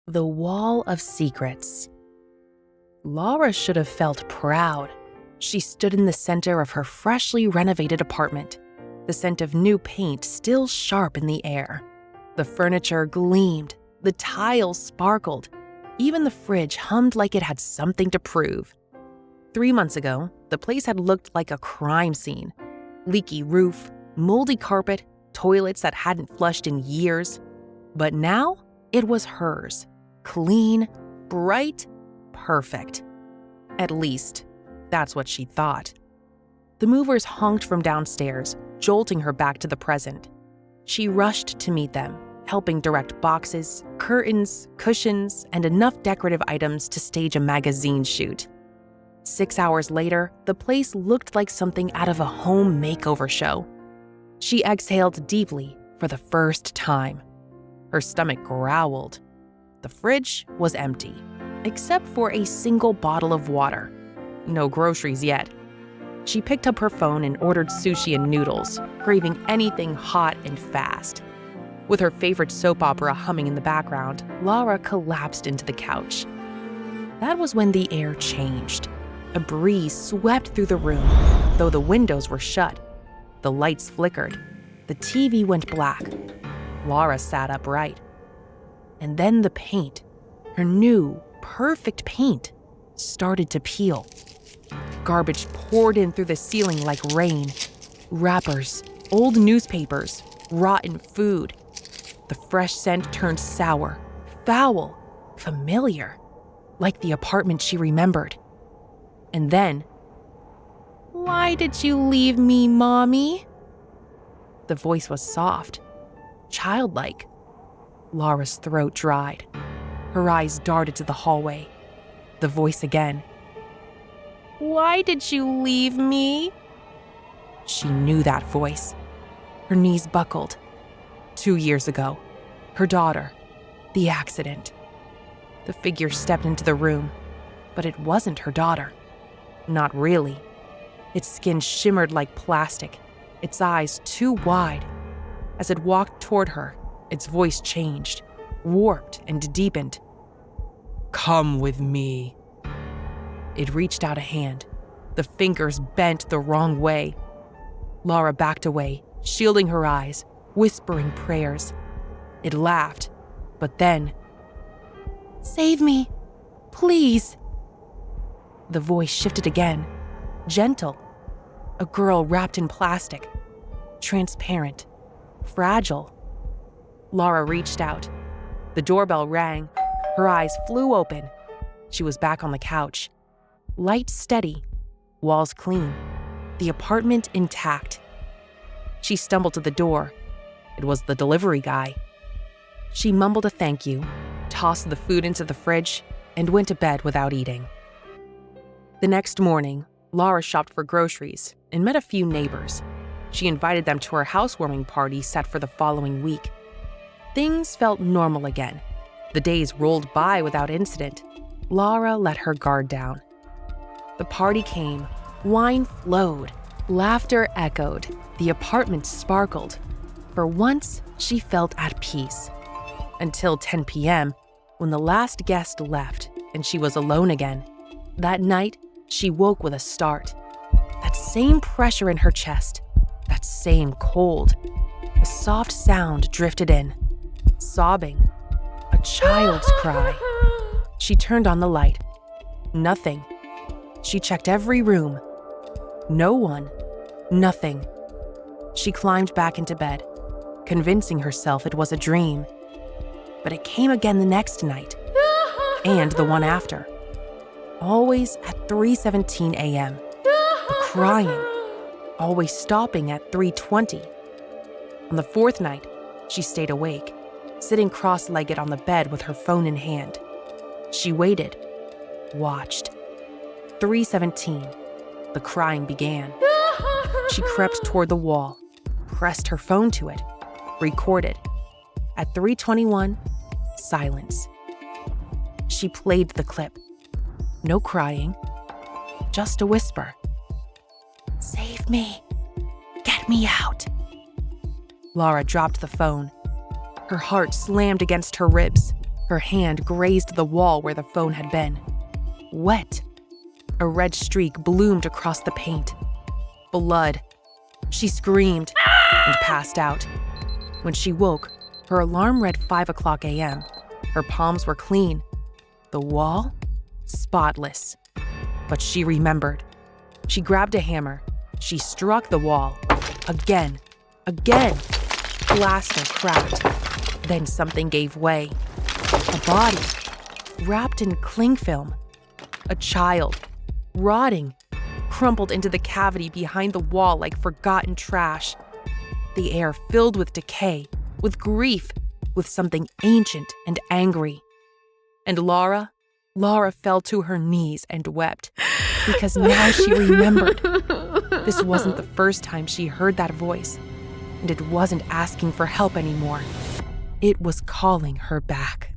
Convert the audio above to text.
The Wall of Secrets. Lara should have felt proud. She stood in the center of her freshly renovated apartment, the scent of new paint still sharp in the air. The furniture gleamed, the tiles sparkled, even the fridge hummed like it had something to prove. 3 months ago, the place had looked like a crime scene. Leaky roof, moldy carpet, toilets that hadn't flushed in years. But now, it was hers. Clean, bright, perfect. At least, that's what she thought. The movers honked from downstairs, jolting her back to the present. She rushed to meet them, helping direct boxes, curtains, cushions, and enough decorative items to stage a magazine shoot. 6 hours later, the place looked like something out of a home makeover show. She exhaled deeply for the first time. Her stomach growled. The fridge was empty, except for a single bottle of water. No groceries yet. She picked up her phone and ordered sushi and noodles, craving anything hot and fast. With her favorite soap opera humming in the background, Lara collapsed into the couch. That was when the air changed. A breeze swept through the room, though the windows were shut. The lights flickered. The TV went black. Lara sat upright. And then the paint, her new, perfect paint, started to peel. Garbage poured in through the ceiling like rain. Wrappers, old newspapers, rotten food. The fresh scent turned sour, foul, familiar, like the apartment she remembered. And then, "Why did you leave me, Mommy?" The voice was soft, childlike. Lara's throat dried. Her eyes darted to the hallway. The voice again. "Why did you leave me?" She knew that voice. Her knees buckled. 2 years ago, her daughter, the accident. The figure stepped into the room, but it wasn't her daughter. Not really. Its skin shimmered like plastic, its eyes too wide. As it walked toward her, its voice changed, warped and deepened. "Come with me." It reached out a hand. The fingers bent the wrong way. Lara backed away, shielding her eyes, whispering prayers. It laughed, but then, "Save me, please." The voice shifted again, gentle. A girl wrapped in plastic, transparent, fragile. Lara reached out. The doorbell rang. Her eyes flew open. She was back on the couch. Light steady, walls clean, the apartment intact. She stumbled to the door. It was the delivery guy. She mumbled a thank you, tossed the food into the fridge, and went to bed without eating. The next morning, Lara shopped for groceries and met a few neighbors. She invited them to her housewarming party set for the following week. Things felt normal again. The days rolled by without incident. Lara let her guard down. The party came, wine flowed, laughter echoed, the apartment sparkled. For once, she felt at peace. Until 10 p.m., when the last guest left and she was alone again. That night, she woke with a start. That same pressure in her chest, that same cold. A soft sound drifted in. Sobbing. A child's cry. She turned on the light. Nothing. She checked every room. No one. Nothing. She climbed back into bed, convincing herself it was a dream. But it came again the next night, and the one after. Always at 3:17 a.m. The crying. Always stopping at 3:20. On the fourth night, she stayed awake, sitting cross-legged on the bed with her phone in hand. She waited, watched. 3:17. The crying began. She crept toward the wall, pressed her phone to it, recorded. At 3:21, silence. She played the clip. No crying, just a whisper. "Save me. Get me out." Lara dropped the phone. Her heart slammed against her ribs. Her hand grazed the wall where the phone had been. Wet. A red streak bloomed across the paint. Blood. She screamed and passed out. When she woke, her alarm read 5 o'clock a.m. Her palms were clean. The wall? Spotless. But she remembered. She grabbed a hammer. She struck the wall. Again. Again. Plaster cracked. Then something gave way. A body, wrapped in cling film. A child, rotting, crumpled into the cavity behind the wall like forgotten trash. The air filled with decay, with grief, with something ancient and angry. And Lara fell to her knees and wept, because now she remembered. This wasn't the first time she heard that voice, and it wasn't asking for help anymore. It was calling her back.